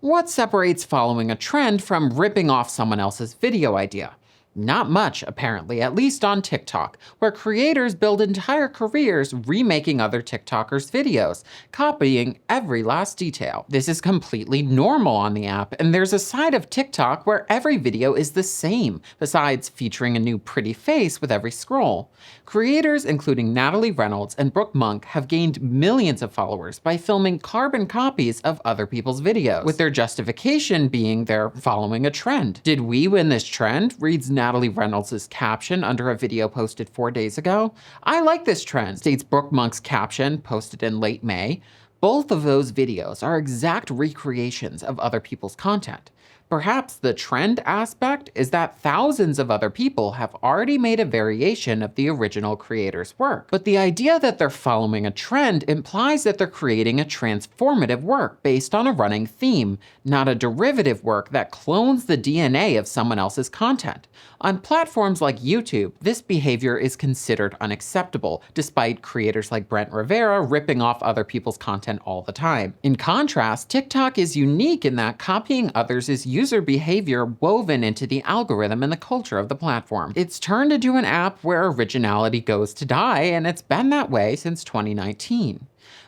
What separates following a trend from ripping off someone else's video idea? Not much, apparently, at least on TikTok, where creators build entire careers remaking other TikTokers' videos, copying every last detail. This is completely normal on the app, and there's a side of TikTok where every video is the same, besides featuring a new pretty face with every scroll. Creators including Natalie Reynolds and Brooke Monk have gained millions of followers by filming carbon copies of other people's videos, with their justification being they're following a trend. Did we win this trend? Reads Natalie Reynolds' caption under a video posted 4 days ago. I like this trend, states Brooke Monk's caption posted in late May. Both of those videos are exact recreations of other people's content. Perhaps the trend aspect is that thousands of other people have already made a variation of the original creator's work. But the idea that they're following a trend implies that they're creating a transformative work based on a running theme, not a derivative work that clones the DNA of someone else's content. On platforms like YouTube, this behavior is considered unacceptable, despite creators like Brent Rivera ripping off other people's content all the time. In contrast, TikTok is unique in that copying others is user behavior woven into the algorithm and the culture of the platform. It's turned into an app where originality goes to die, and it's been that way since 2019.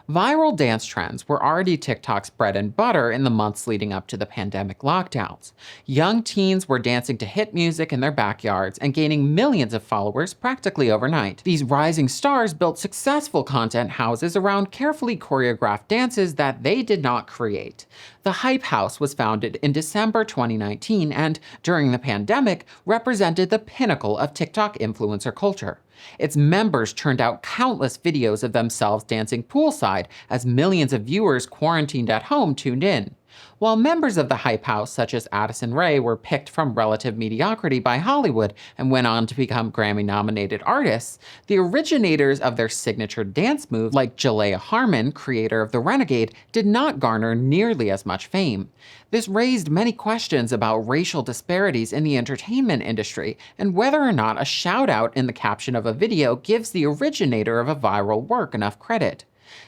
Viral dance trends were already TikTok's bread and butter in the months leading up to the pandemic lockdowns. Young teens were dancing to hit music in their backyards and gaining millions of followers practically overnight. These rising stars built successful content houses around carefully choreographed dances that they did not create. The Hype House was founded in December 2019 and, during the pandemic, represented the pinnacle of TikTok influencer culture. Its members churned out countless videos of themselves dancing poolside as millions of viewers quarantined at home tuned in. While members of the Hype House, such as Addison Rae, were picked from relative mediocrity by Hollywood and went on to become Grammy-nominated artists, the originators of their signature dance moves, like Jalea Harmon, creator of The Renegade, did not garner nearly as much fame. This raised many questions about racial disparities in the entertainment industry and whether or not a shout-out in the caption of a video gives the originator of a viral work enough credit.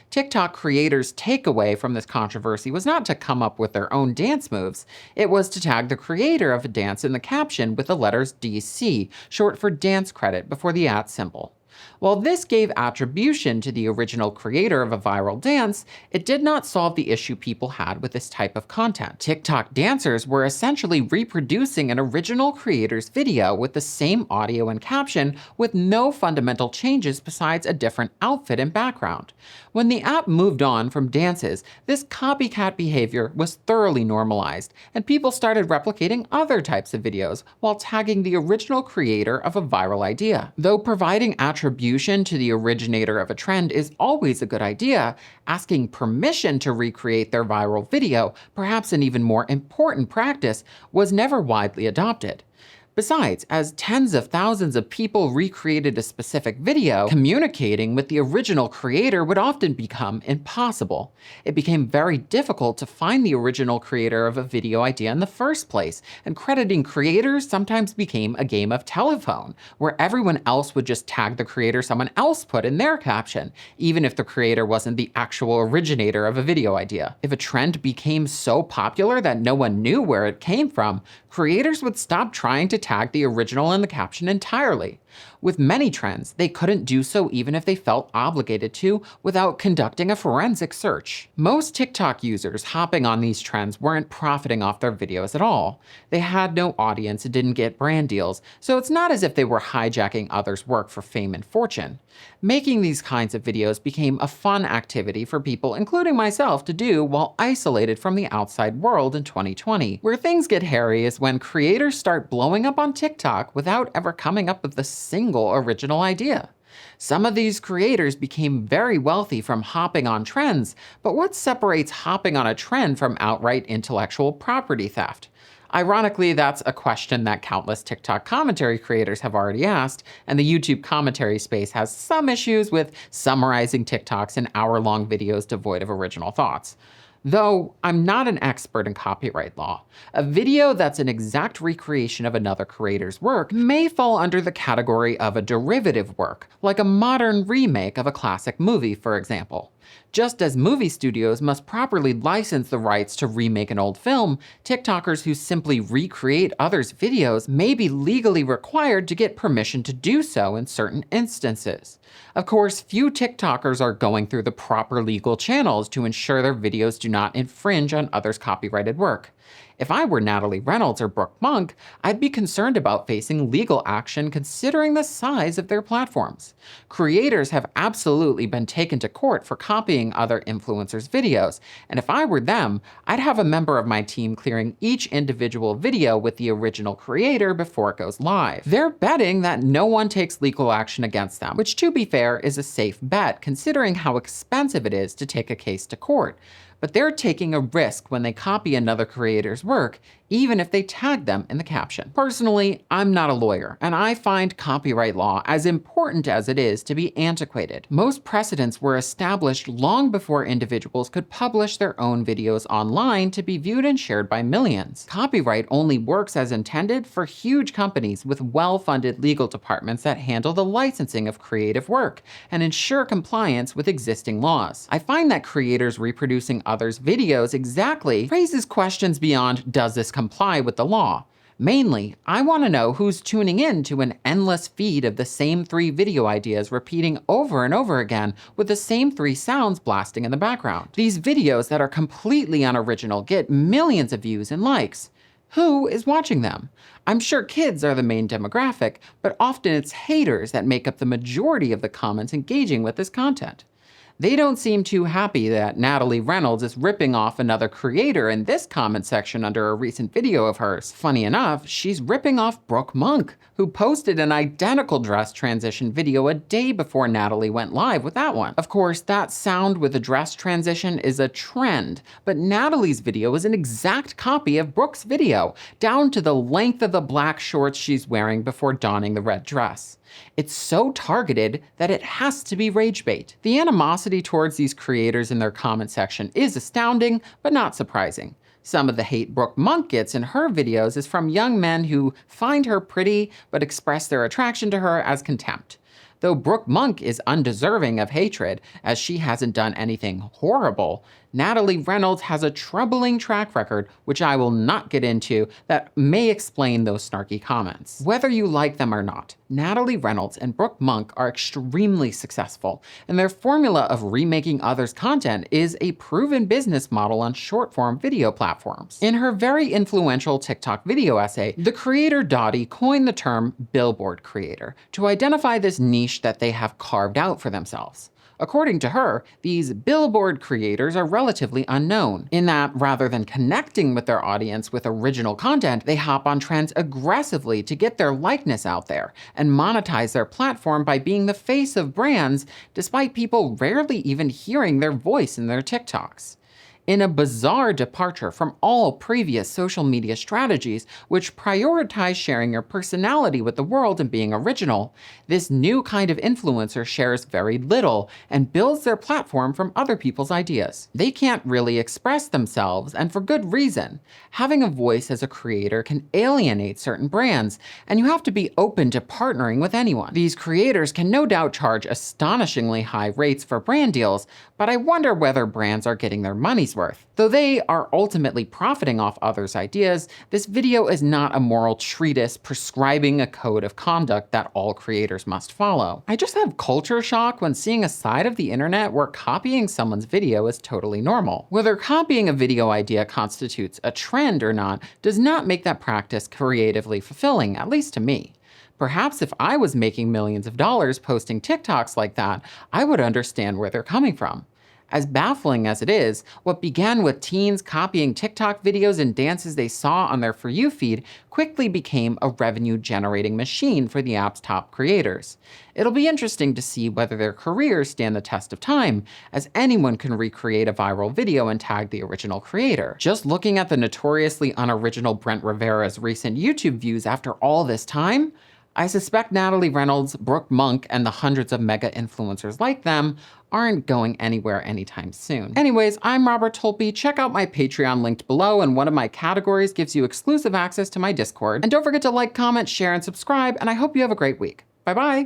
TikTok creators' takeaway from this controversy was not to come up with their own dance moves, it was to tag the creator of a dance in the caption with the letters DC, short for dance credit, before the @ symbol. While this gave attribution to the original creator of a viral dance, it did not solve the issue people had with this type of content. TikTok dancers were essentially reproducing an original creator's video with the same audio and caption with no fundamental changes besides a different outfit and background. When the app moved on from dances, this copycat behavior was thoroughly normalized, and people started replicating other types of videos while tagging the original creator of a viral idea. Though providing attribution to the originator of a trend is always a good idea, asking permission to recreate their viral video, perhaps an even more important practice, was never widely adopted. Besides, as tens of thousands of people recreated a specific video, communicating with the original creator would often become impossible. It became very difficult to find the original creator of a video idea in the first place, and crediting creators sometimes became a game of telephone, where everyone else would just tag the creator someone else put in their caption, even if the creator wasn't the actual originator of a video idea. If a trend became so popular that no one knew where it came from, creators would stop trying to tag the original in the caption entirely. With many trends, they couldn't do so even if they felt obligated to without conducting a forensic search. Most TikTok users hopping on these trends weren't profiting off their videos at all. They had no audience and didn't get brand deals, so it's not as if they were hijacking others' work for fame and fortune. Making these kinds of videos became a fun activity for people, including myself, to do while isolated from the outside world in 2020. Where things get hairy is when creators start blowing up on TikTok without ever coming up with a single original idea. Some of these creators became very wealthy from hopping on trends, but what separates hopping on a trend from outright intellectual property theft? Ironically, that's a question that countless TikTok commentary creators have already asked, and the YouTube commentary space has some issues with summarizing TikToks in hour-long videos devoid of original thoughts. Though I'm not an expert in copyright law, a video that's an exact recreation of another creator's work may fall under the category of a derivative work, like a modern remake of a classic movie, for example. Just as movie studios must properly license the rights to remake an old film, TikTokers who simply recreate others' videos may be legally required to get permission to do so in certain instances. Of course, few TikTokers are going through the proper legal channels to ensure their videos do not infringe on others' copyrighted work. If I were Natalie Reynolds or Brooke Monk, I'd be concerned about facing legal action considering the size of their platforms. Creators have absolutely been taken to court for copying other influencers' videos, and if I were them, I'd have a member of my team clearing each individual video with the original creator before it goes live. They're betting that no one takes legal action against them, which, to be fair, is a safe bet considering how expensive it is to take a case to court. But they're taking a risk when they copy another creator's work, even if they tag them in the caption. Personally, I'm not a lawyer, and I find copyright law, as important as it is, to be antiquated. Most precedents were established long before individuals could publish their own videos online to be viewed and shared by millions. Copyright only works as intended for huge companies with well-funded legal departments that handle the licensing of creative work and ensure compliance with existing laws. I find that creators reproducing others' videos exactly raises questions beyond, does this comply with the law? Mainly, I want to know who's tuning in to an endless feed of the same 3 video ideas repeating over and over again with the same 3 sounds blasting in the background. These videos that are completely unoriginal get millions of views and likes. Who is watching them? I'm sure kids are the main demographic, but often it's haters that make up the majority of the comments engaging with this content. They don't seem too happy that Natalie Reynolds is ripping off another creator in this comment section under a recent video of hers. Funny enough, she's ripping off Brooke Monk, who posted an identical dress transition video a day before Natalie went live with that one. Of course, that sound with the dress transition is a trend, but Natalie's video is an exact copy of Brooke's video, down to the length of the black shorts she's wearing before donning the red dress. It's so targeted that it has to be rage bait. The animosity towards these creators in their comment section is astounding, but not surprising. Some of the hate Brooke Monk gets in her videos is from young men who find her pretty but express their attraction to her as contempt. Though Brooke Monk is undeserving of hatred, as she hasn't done anything horrible, Natalie Reynolds has a troubling track record, which I will not get into, that may explain those snarky comments. Whether you like them or not, Natalie Reynolds and Brooke Monk are extremely successful, and their formula of remaking others' content is a proven business model on short-form video platforms. In her very influential TikTok video essay, the creator Dottie coined the term billboard creator to identify this niche that they have carved out for themselves. According to her, these billboard creators are relatively unknown, in that rather than connecting with their audience with original content, they hop on trends aggressively to get their likeness out there and monetize their platform by being the face of brands, despite people rarely even hearing their voice in their TikToks. In a bizarre departure from all previous social media strategies, which prioritize sharing your personality with the world and being original, this new kind of influencer shares very little and builds their platform from other people's ideas. They can't really express themselves, and for good reason. Having a voice as a creator can alienate certain brands, and you have to be open to partnering with anyone. These creators can no doubt charge astonishingly high rates for brand deals, but I wonder whether brands are getting their money's worth. Though they are ultimately profiting off others' ideas, this video is not a moral treatise prescribing a code of conduct that all creators must follow. I just have culture shock when seeing a side of the internet where copying someone's video is totally normal. Whether copying a video idea constitutes a trend or not does not make that practice creatively fulfilling, at least to me. Perhaps if I was making millions of dollars posting TikToks like that, I would understand where they're coming from. As baffling as it is, what began with teens copying TikTok videos and dances they saw on their For You feed quickly became a revenue-generating machine for the app's top creators. It'll be interesting to see whether their careers stand the test of time, as anyone can recreate a viral video and tag the original creator. Just looking at the notoriously unoriginal Brent Rivera's recent YouTube views after all this time, I suspect Natalie Reynolds, Brooke Monk, and the hundreds of mega influencers like them aren't going anywhere anytime soon. Anyways, I'm Robert Tolpe. Check out my Patreon linked below, and one of my categories gives you exclusive access to my Discord. And don't forget to like, comment, share, and subscribe, and I hope you have a great week. Bye-bye!